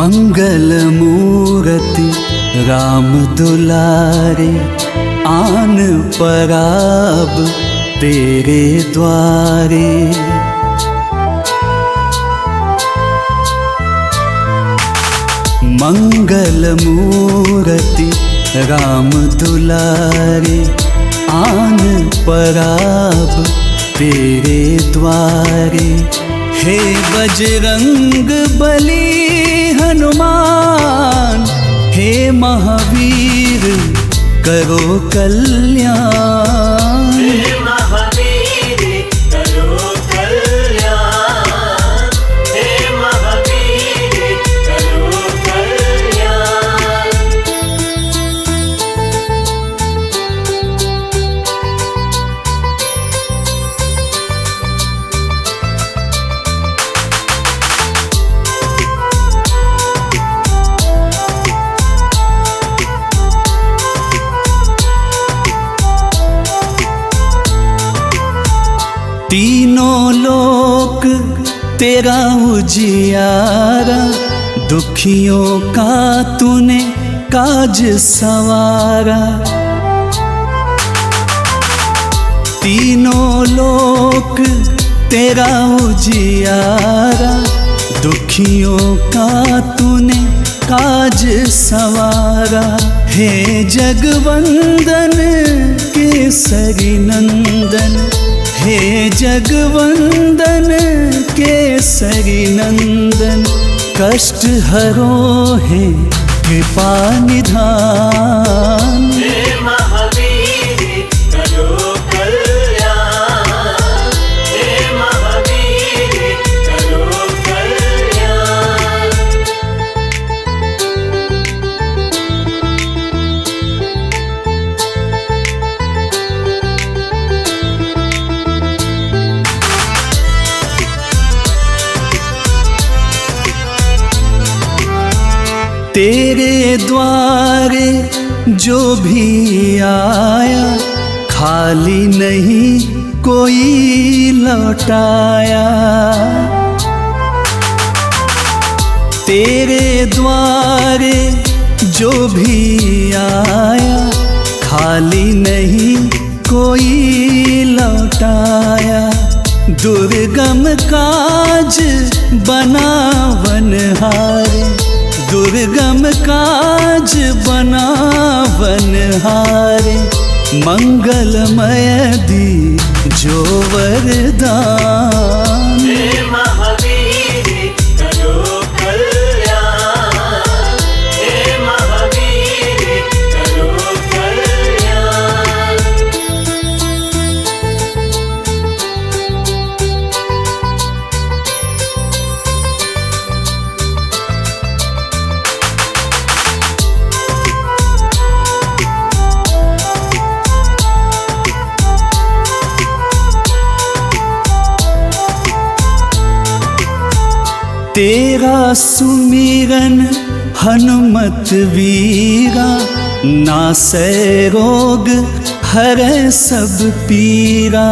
मंगल मूर्ति राम दुलारे, आन पराब तेरे द्वारे। मंगल मूर्ति राम दुलारे, आन पराब तेरे द्वारे। हे बजरंग बली हनुमान, हे महावीर करो कल्याण। हे महावीर करो कल्याण, हे महावीर करो कल्याण। तीनों लोक तेरा उजियारा, दुखियों का तूने काज संवारा। तीनों लोक तेरा उजियारा, दुखियों का तूने काज संवारा। हे जगवंदन केसरी नंदन, हे जगवंदन केसरी नंदन। कष्ट हरो है कृपा निधान। हे महावीर करो कल्याण, हे महावीर करो कल्याण। तेरे द्वारे जो भी आया, खाली नहीं कोई लौटाया। तेरे द्वारे जो भी आया, खाली नहीं कोई लौटाया। दुर्गम काज बनावनहारे, दुर्गम काज बनावनहारे। मंगलमय दी जो वरदान। हे महावीर करो कल्याण, हे महावीर करो कल्याण। तेरा सुमिरन हनुमत वीरा, नासै रोग हरै सब पीरा।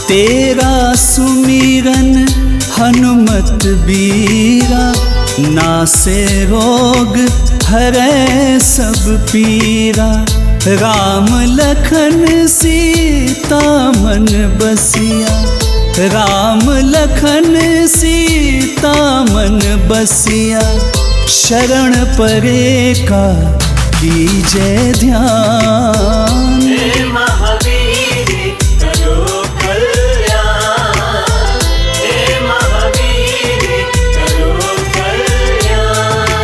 तेरा सुमिरन हनुमत वीरा, नासै रोग हरै सब पीरा। राम लखन सीता मन बसिया, राम लखन सीता मन बसिया। शरण परे का कीजय ध्यान। हे महावीर करो कल्याण, हे महावीर करो कल्याण।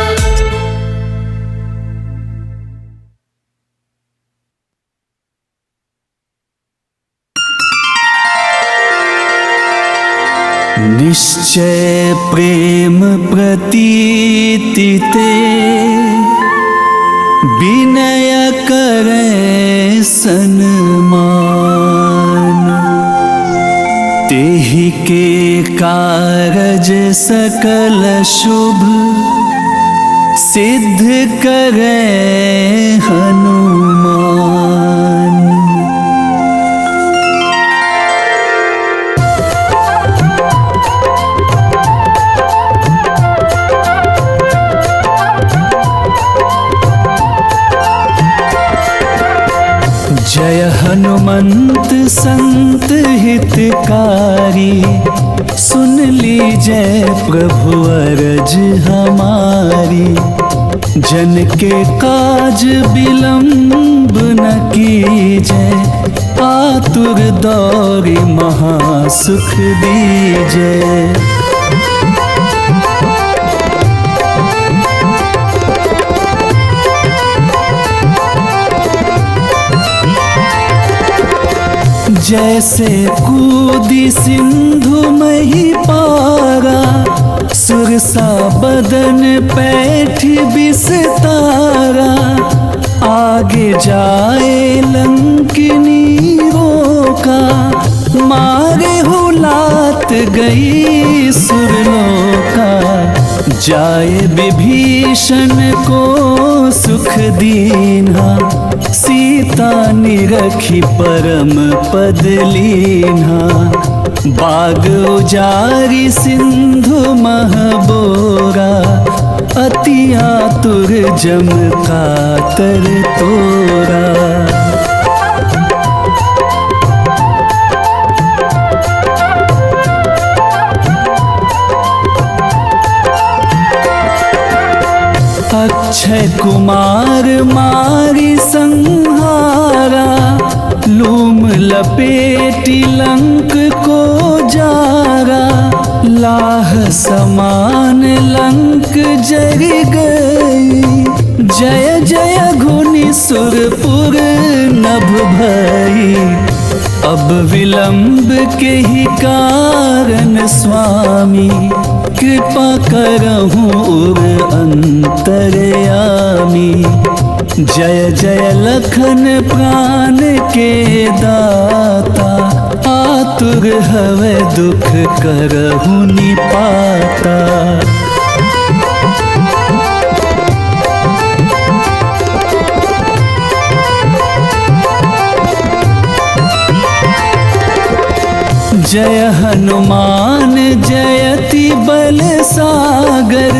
निश्चय प्रेम प्रतीति ते, विनय करे सन्मान। तेहि के कारज सकल शुभ, सिद्ध करे हनुमान। हनुमंत संत हितकारी, सुन लीजय प्रभु अरज हमारी। जन के काज विलंब न कीजय, आतुर दौरी महासुख दीजय। जैसे कूदी सिंधु मही पारा, सुरसा बदन पैठ बिस्तारा। आगे जाए लंकिनी रोका, मारे हुलात गई सुरलोका। जाए विभीषण को सुख दीन्हा, सीता निरखी परम पद लीन्हा। बाग उजारी सिंधु महबोरा, अति आतुर जम कातर तोरा। अक्षय कुमार मारी संहारा, लूम लपेटी लंक को जारा। लाह समान लंक जरि गई, जय जय घुनि सुरपुर नभ भई। अब विलंब के ही कारण स्वामी, कृपा करहूँ उर अंतरयामी। जय जय लखन प्राण के दाता, आतुर हवे दुख करहु निपाता। जय हनुमान जयति बल सागर,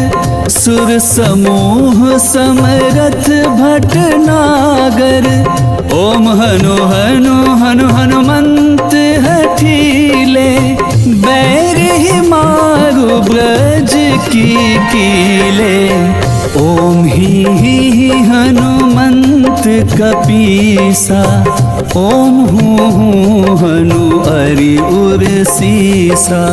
सुर समूह समरथ भटनागर। ओम हनु हनु हनु हनुमंत हठीले, बैर ही मारु ब्रज की कीले। ओम ही हनुमंत कपीसा, ओम हूँ हनु अरि उर सीसा।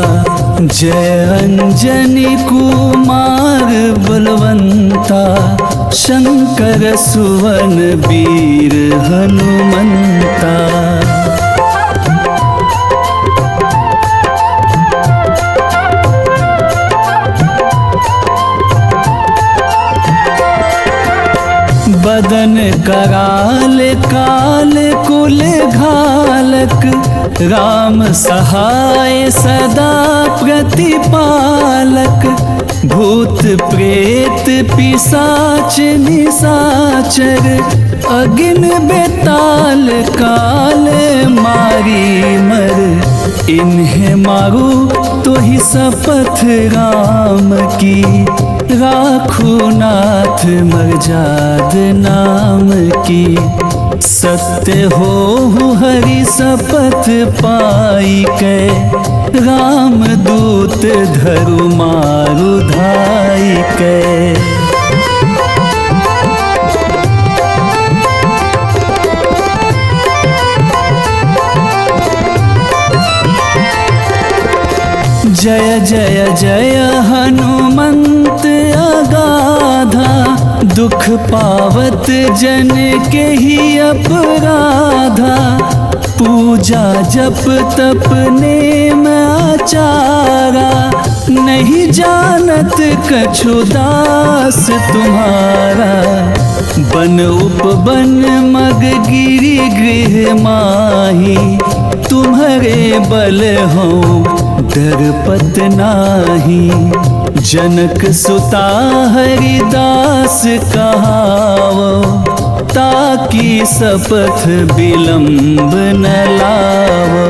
जय अंजनी कुमार बलवंता, शंकर सुवन वीर हनुमंता। बदन कराल काल कुल घालक, राम सहाय सदा प्रतिपालक। भूत प्रेत पिशाच निशाचर, अगिन बेताल काल मारी मर। इन्हें मारू तो ही शपथ राम की, राखू नाथ मर्जाद नाम की। सत्य हो हरि शपथ पाई कै, राम दूत धरु मारु धाई कै। जय जय जय हनुमंत अगाधा, दुख पावत जन के ही अपराधा। पूजा जप तप नेम आचारा, नहीं जानत कछु दास तुम्हारा। बन उपबन मग गिरि गृह माही, तुम्हारे बल हो डरपत नाही। जनक सुता हरिदास कहावो, ताकि शपथ विलंब न लावो।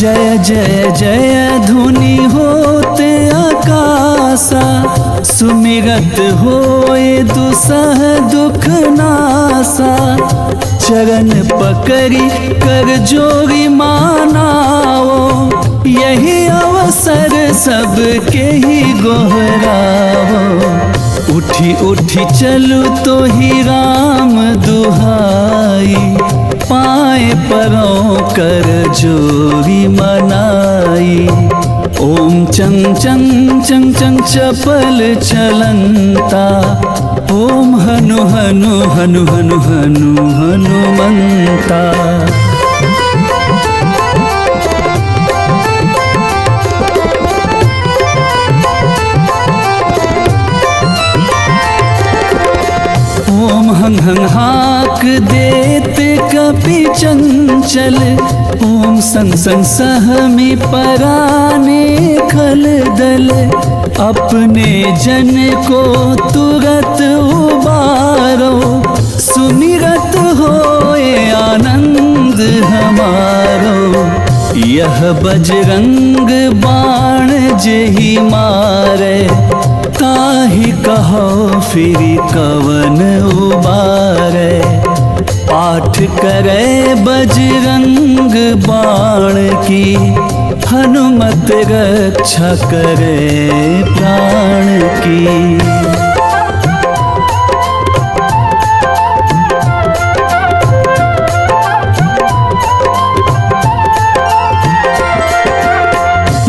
जय जय जय धुनि होते आकाशा, सुमिरत होए दुसह दुख नासा। चरण पकड़ी कर जोरी मानाओ, यही अवसर सबके ही गोहराओ। उठी उठी चलू तो ही राम दुहाई, पाए परों कर जोरी मनाई। ओम चंग चंग चंग चंग चपल चलंता, ओम हनु हनु हनु हनु हनु हनुमंता। ओम हंग हंग हाक देते कपि चंचल, ओम संग संग सहमी पराने खल दल। अपने जन को तुरत उबारो, सुमिरत होए आनंद हमारो। यह बजरंग बाण जेहि मारे, ताहि कहो फिरि कवन उबारे। पाठ करे बजरंग बाण की, हनुमत रक्षा करे प्राण की।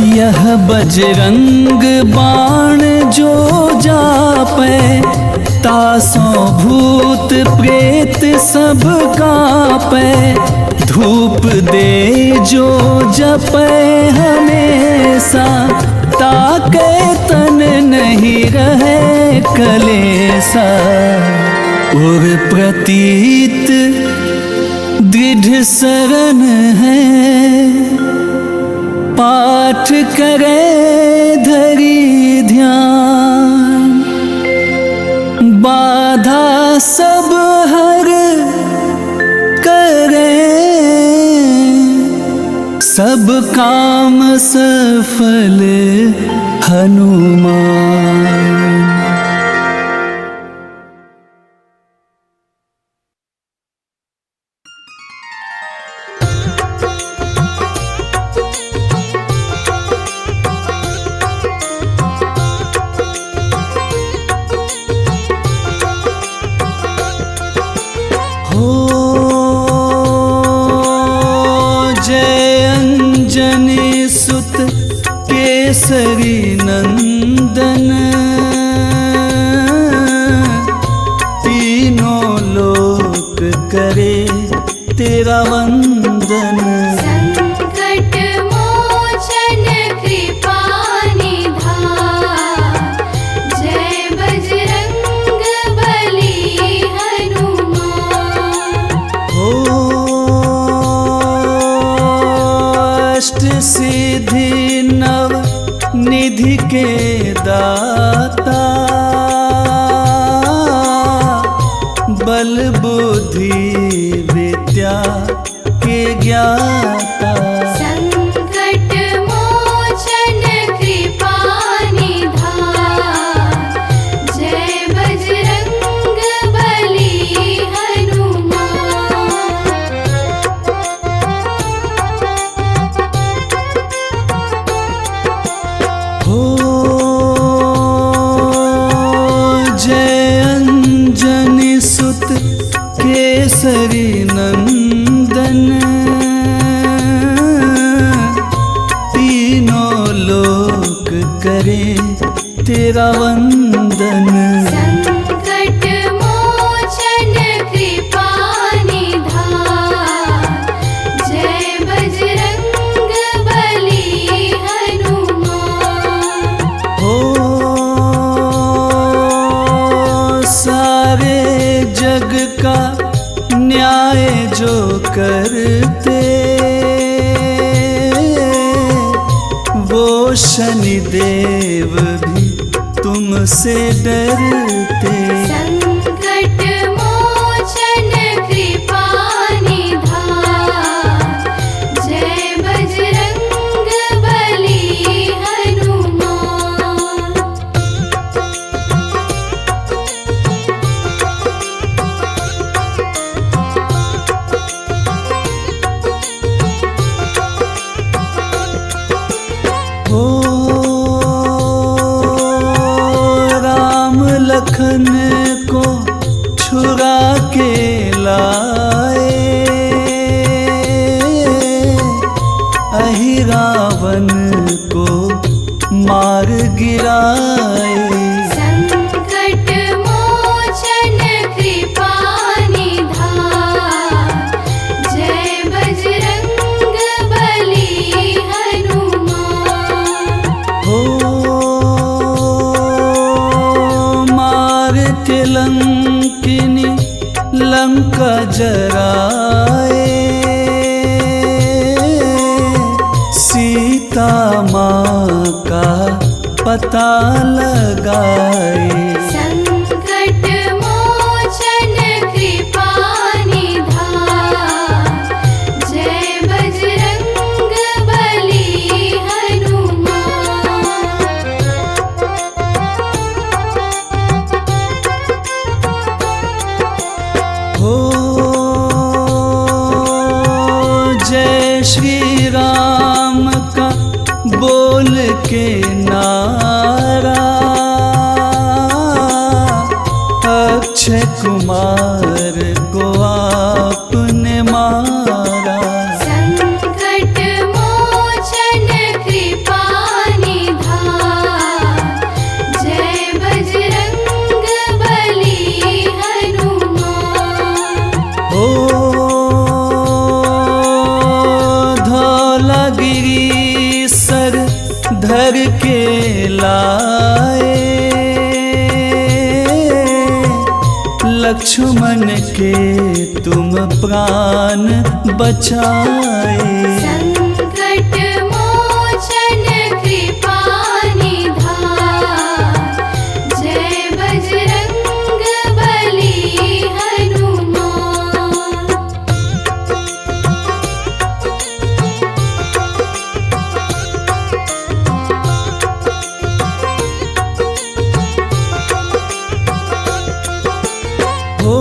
यह बजरंग बाण जो जापै, तासों भूत प्रेत सब कापै। धूप दे जो जपै हमेशा, ताके तन नहीं रहे कलेसा। और प्रतीत दृढ़ शरण है, पाठ करे धरी ध्यान। बाधा सब हर करे, सब काम सफल हनुमान। केसरी नंदन, तीनों लोक करे तेरा वंदन। संकट मोचन कृपा निधान, जय बजरंग बली हनुमान। अष्ट सिद्धि नव निधि के दाता, बल बुद्धि विद्या के ज्ञाता। संकट मोचन कृपा निधान, जय बजरंग बली हनुमान। केसरी नंदन, तीनों लोक करे तेरा वंदन। संकट मोचन कृपा निधान, जय बजरंग बली हनुमान। सारे जग का न्याय जो करते, वो शनिदेव भी तुमसे डरते। संकट मोचन कृपा निधान, जय बजरंग दुल्हन को छुरा के लाए, अहिरावण को मार गिराए। संकट मोचन कृपा निधान, जय बजरंग बली हनुमान। हो मार के लंकिनी लंका जराए, सीता माँ का पता लगाए। संकट मोचन कृपा निधान, जय बजरंग बली हनुमान। हो जय श्री राम का बोल के नारा, अक्षय कुमार को आपने मारा। संकट मोचन कृपा निधान, जय बजरंग बली हनुमान। हो धौलागिरी सर धर के लाए, लक्ष्मण के तुम प्राण बचाए। संकट मोचन कृपा निधान, जय बजरंग बली हनुमान। हो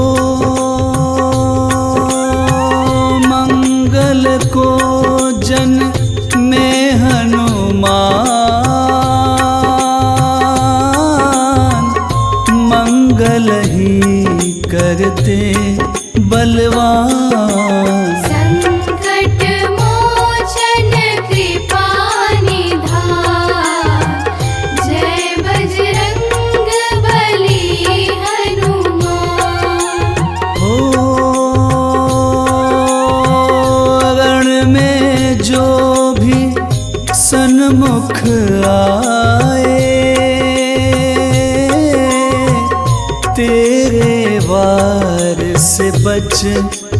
मंगल को जन में हनुमान, मंगल ही करते बलवान। संकट मोचन कृपा निधान, जय बजरंग बली हनुमान। हो रण में जो भी सन्मुख आए, तेरे वार से बच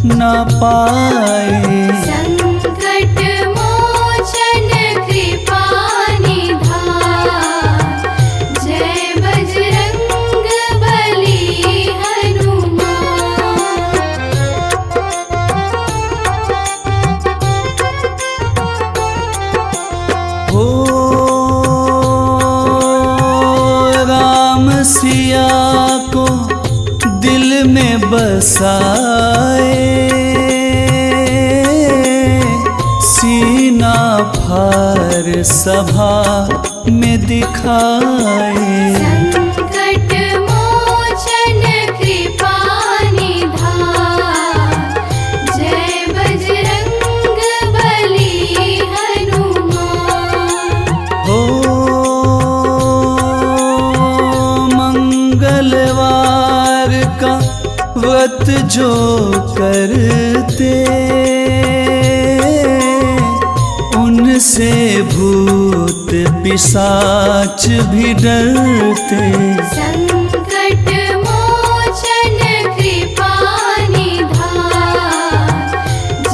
न पाए। संकट मोचन कृपा निधान, जय बजरंग बली हनुमान। हो राम सिया को दिल में बसाए, सीना फार सभा में दिखाए। संकट मोचन कृपा निधान, जय बजरंग बली हनुमान। हो मंगलवार का व्रत जो करते, उनसे भूत पिशाच भी डरते। संकट मोचन कृपा निधान,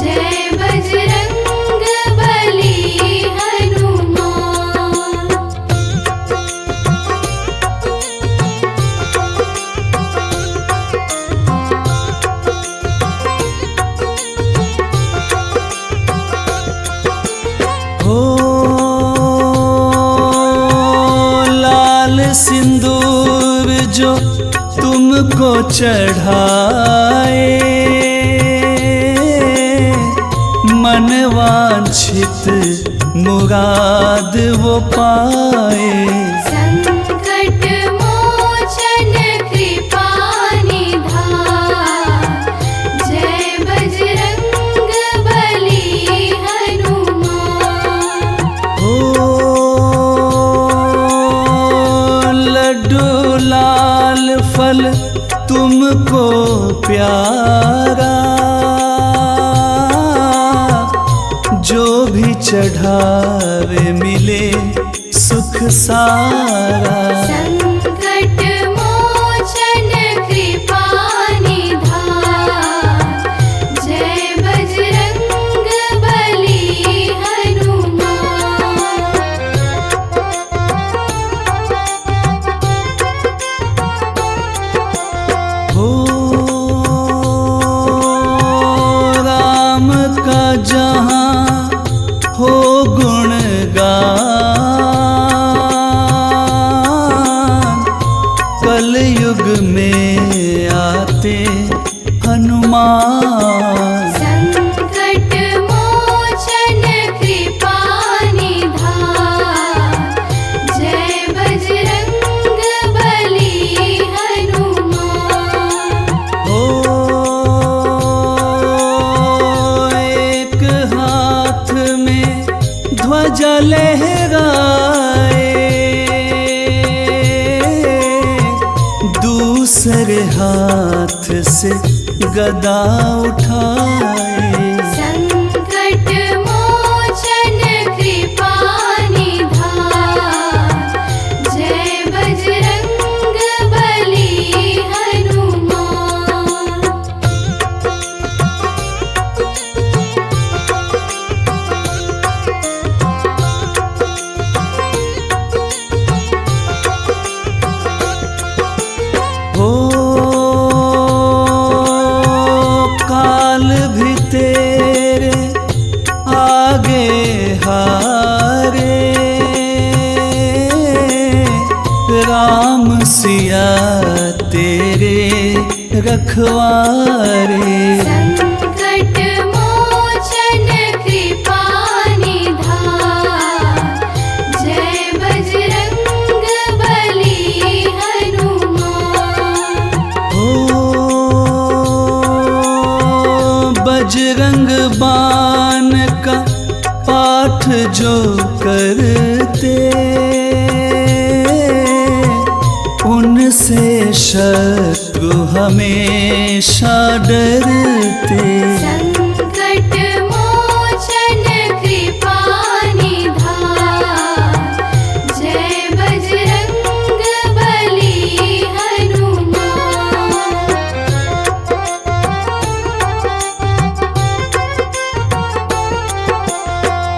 जय बजरंग बली हनुमान। हो लाल सिंदूर जो तुमको चढ़ाए, मनवांछित मुराद वो पाए। संकट मोचन कृपा चढ़ावे मिले सुख सारा। संकट मोचन कृपा निधान, जय बजरंग बली हनुमान। हो राम का जहाँ हो गुणगान, कलयुग में आते हनुमान। संकट मोचन कृपा निधान, जय बजरंग बली हनुमान। ओ एक हाथ में ध्वजा लहराए, दूसरे हाथ से गदा उठाए। संकट मोचन कृपा निधान, जय बजरंग बली हनुमान। हो काल भी तेरे आगे हारे, राम सिया तेरे रखवारे। संकट मोचन कृपा निधान, जय बजरंग बली हनुमान। हो बजरंग बाण का पाठ जो करते, उनसे शत्रु हमेशा डरते। संकट मोचन कृपा निधान, जय बजरंग बली हनुमान।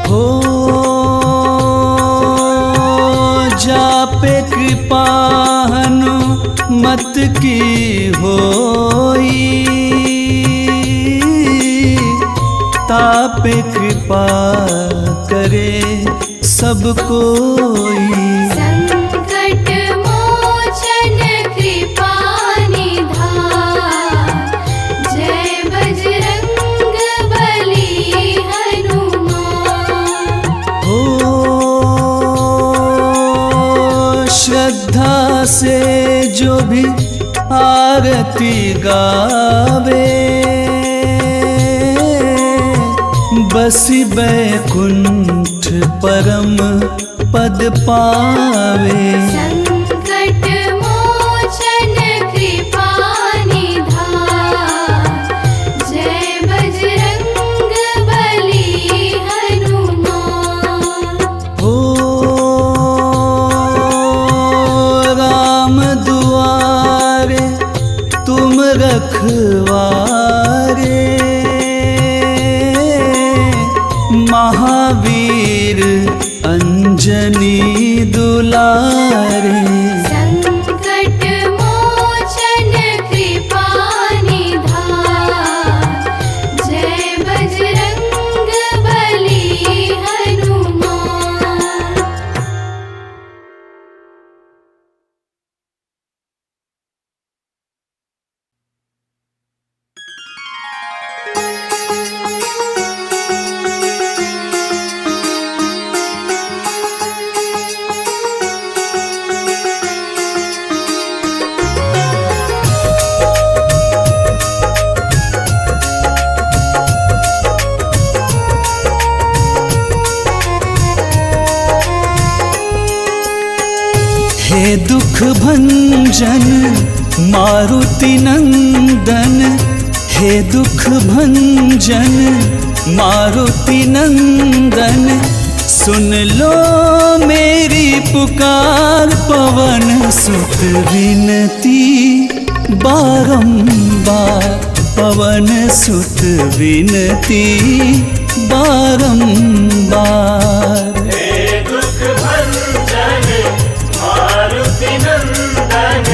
हो जापे कृपा हनुमत की होई, तापे कृपा करे सब कोई। संकट मोचन कृपा निधान, जय बजरंग बली हनुमान। हो श्रद्धा से जो भी आरती गावे, बसी बैकुंठ परम पद पावे। संकट मोचन कृपा निधान, जय बजरंग बली हनुमान। हो राम दुआरे तुम रखवारे, महावीर अंजनी दुलारे। संकट मोचन कृपा निधान, जय बजरंग बली हनुमान। हे दुख भंजन मारुति नंदन, हे दुख भंजन मारुति नंदन, सुन लो मेरी पुकार पवन सुत विनती बारंबार पवन सुत विनती बारंबार हे दुख भंजन मारुति नंदन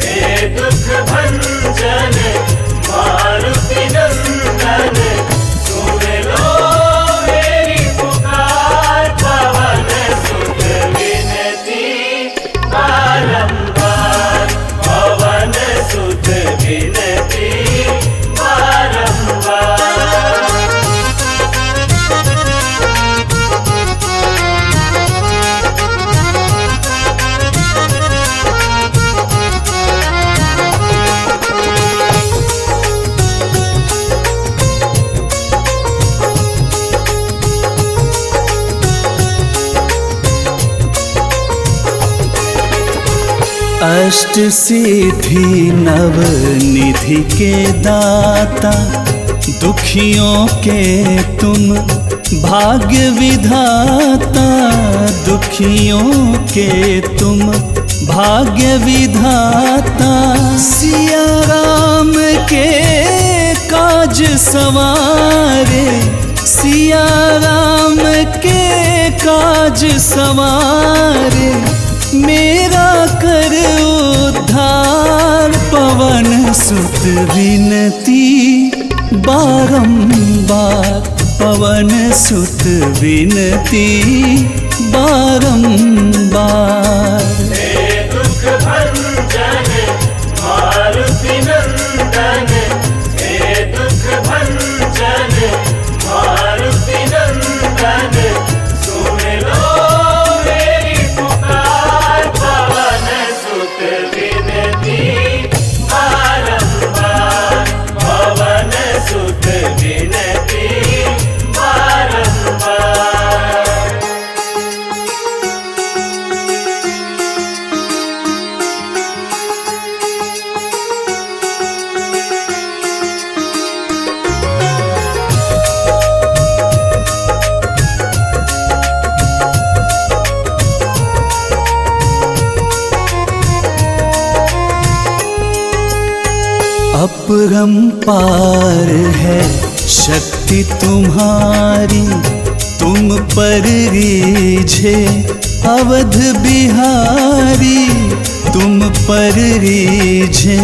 हे दुख भंजन मारुति नंदन सुन लो मेरी पुकार पवन सुत विनती बारंबार पवन सुत विनती बारंबार अष्ट सिद्धि नव निधि के दाता दुखियों के तुम भाग्य विधाता दुखियों के तुम भाग्य विधाता सिया राम के काज सवारे सिया राम के काज सवारे मेरा कर उद्धार पवन सुत विनती बारंबार पवन सुत विनती बारंबार हे दुख भंजन मारुति नंदन हे दुख भंजन मारुति नंदन सुन लो मेरी पुकार पवन सुत विनती बारंबार पवन सुत विनती बारंबार अपरंपार है शक्ति तुम्हारी तुम पर रीझे अवध बिहारी तुम पर रीझे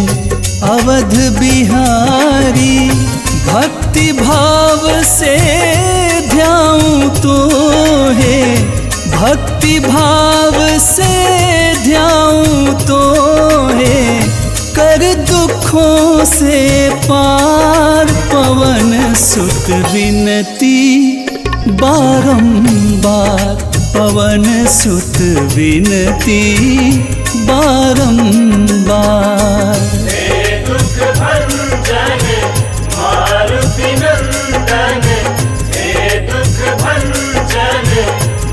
अवध बिहारी भक्ति भाव से ध्याऊं तो है भक्ति भाव से ध्याऊं तो है कर दुखों से पार पवन सुत विनती बारंबार पवन सुत विनती बारंबार हे दुख भंजन मारुति नंदन हे दुख भंजन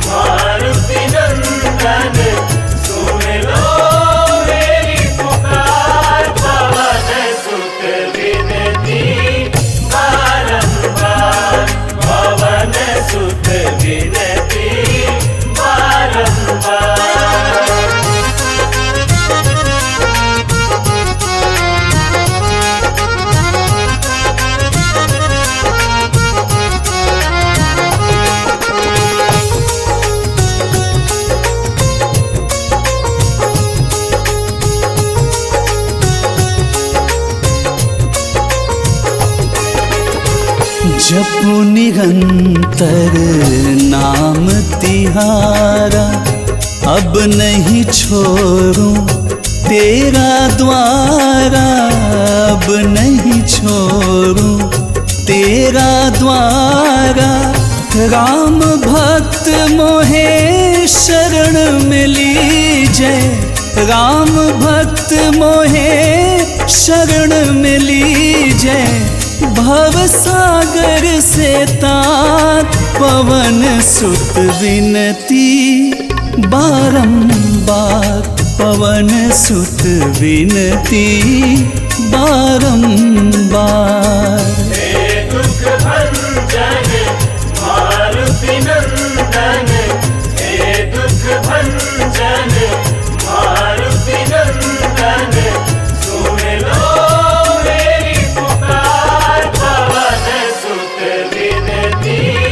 मारुति नंदन सुन लो मेरी पुकार पवन सुत विनती बारंबार पवन सुत विनती बारंबार जपु निरंतर नाम तिहारा अब नहीं छोड़ूं तेरा द्वारा अब नहीं छोड़ूं तेरा द्वारा राम भक्त मोहे शरण मिली जय राम भक्त मोहे शरण मिली जय भव सागर से तात पवन सुत विनती बारंबार पवन सुत विनती बारंबार हे दुख भंजन मारुति नंदन विनती